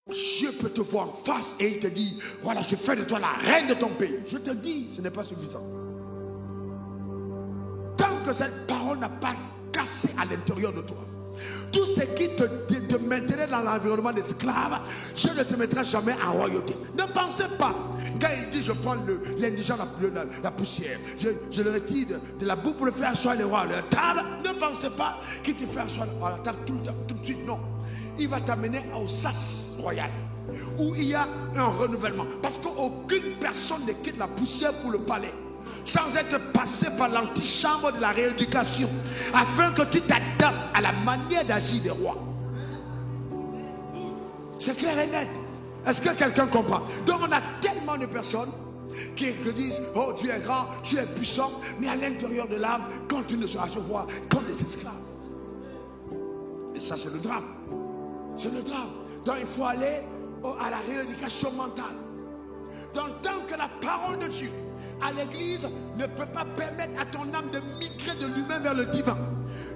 Dieu peut te voir en face et il te dit, voilà, je fais de toi la reine de ton pays. Je te dis, ce n'est pas suffisant. Tant que cette parole n'a pas cassé à l'intérieur de toi, tout ce qui te maintenait dans l'environnement d'esclave, Dieu ne te mettra jamais en royauté. Ne pensez pas, quand il dit je prends l'indigent, la poussière, je le retire de la boue pour le faire asseoir les rois à leur table, ne pensez pas qu'il te fait asseoir à la table tout le temps, tout de suite, non. Il va t'amener au sas royal, où il y a un renouvellement. Parce qu'aucune personne ne quitte la poussière pour le palais sans être passé par l'antichambre de la rééducation, afin que tu t'adaptes à la manière d'agir des rois. C'est clair et net. Est-ce que quelqu'un comprend? Donc on a tellement de personnes qui disent, oh tu es grand, tu es puissant, mais à l'intérieur de l'âme, continue à se voir comme des esclaves. Et ça c'est le drame. C'est le drame. Donc il faut aller à la rééducation mentale. Dans le temps que la parole de Dieu à l'église ne peut pas permettre à ton âme de migrer de lui-même vers le divin,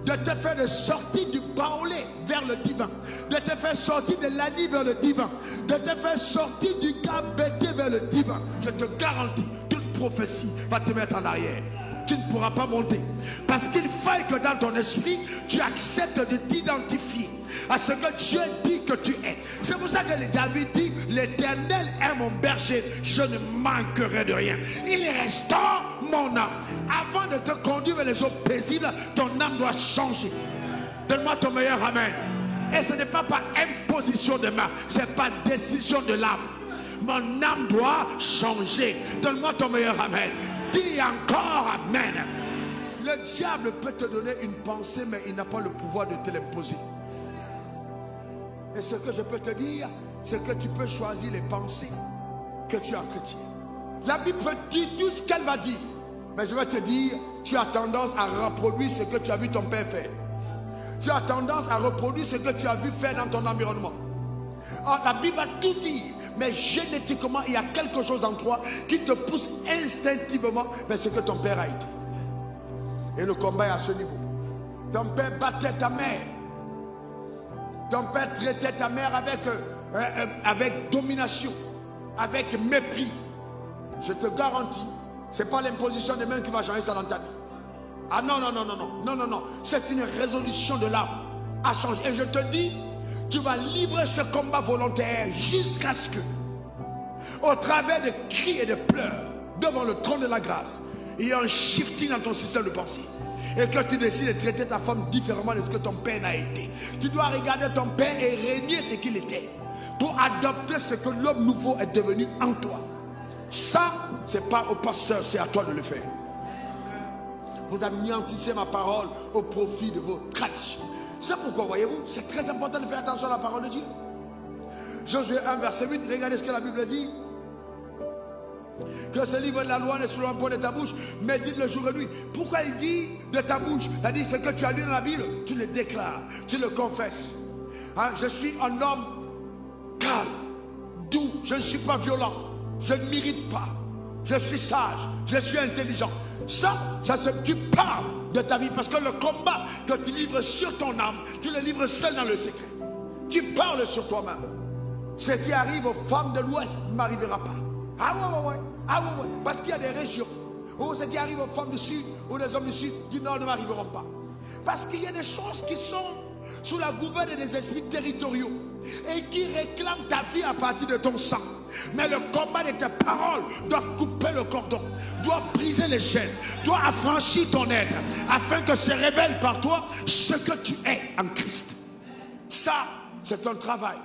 de te faire de sortir du baolé vers le divin, de te faire sortir de l'ani vers le divin, de te faire sortir du gabété vers le divin. Je te garantis, toute prophétie va te mettre en arrière. Tu ne pourras pas monter. Parce qu'il faille que dans ton esprit, tu acceptes de t'identifier à ce que Dieu dit que tu es. C'est pour ça que David dit, l'Éternel est mon berger, je ne manquerai de rien. Il restaure mon âme. Avant de te conduire vers les eaux paisibles, ton âme doit changer. Donne-moi ton meilleur amen. Et ce n'est pas par imposition de main, c'est par décision de l'âme. Mon âme doit changer. Donne-moi ton meilleur amen. Dis encore amen. Le diable peut te donner une pensée, mais il n'a pas le pouvoir de te l'imposer. Et ce que je peux te dire, c'est que tu peux choisir les pensées que tu entretiens. La Bible peut dire tout ce qu'elle va dire, mais je vais te dire, tu as tendance à reproduire ce que tu as vu ton père faire. Tu as tendance à reproduire ce que tu as vu faire dans ton environnement. Alors, la Bible va tout dire, mais génétiquement, il y a quelque chose en toi qui te pousse instinctivement vers ce que ton père a été. Et le combat est à ce niveau. Ton père battait ta mère. Ton père traitait ta mère avec domination, avec mépris. Je te garantis, ce n'est pas l'imposition des mains qui va changer ça dans ta vie. Ah non, non, non, non, non, non, non, non. C'est une résolution de l'âme à changer. Et je te dis, tu vas livrer ce combat volontaire jusqu'à ce que, au travers de cris et de pleurs, devant le trône de la grâce, il y a un shifting dans ton système de pensée. Et que tu décides de traiter ta femme différemment de ce que ton père n'a été. Tu dois regarder ton père et régner ce qu'il était, pour adopter ce que l'homme nouveau est devenu en toi. Ça, ce n'est pas au pasteur, c'est à toi de le faire. Vous anéantissez ma parole au profit de vos traditions. C'est pourquoi, voyez-vous, c'est très important de faire attention à la parole de Dieu. Josué 1, verset 8, regardez ce que la Bible dit. Que ce livre de la loi n'est sous l'emploi de ta bouche, médite le jour et nuit. Pourquoi il dit de ta bouche? C'est-à-dire ce que tu as lu dans la Bible, tu le déclares, tu le confesses. Hein, je suis un homme calme, doux, je ne suis pas violent, je ne m'irrite pas, je suis sage, je suis intelligent. Ça tu parles de ta vie, parce que le combat que tu livres sur ton âme, tu le livres seul dans le secret. Tu parles sur toi-même. Ce qui arrive aux femmes de l'Ouest ne m'arrivera pas. Ah ouais. Ah ouais. Parce qu'il y a des régions où ce qui arrive aux femmes du Sud ou des hommes du Sud, du Nord ne m'arriveront pas. Parce qu'il y a des choses qui sont sous la gouverne des esprits territoriaux et qui réclament ta vie à partir de ton sang. Mais le combat de tes paroles doit couper le cordon, doit briser les chaînes, doit affranchir ton être, afin que se révèle par toi ce que tu es en Christ. Ça, c'est un travail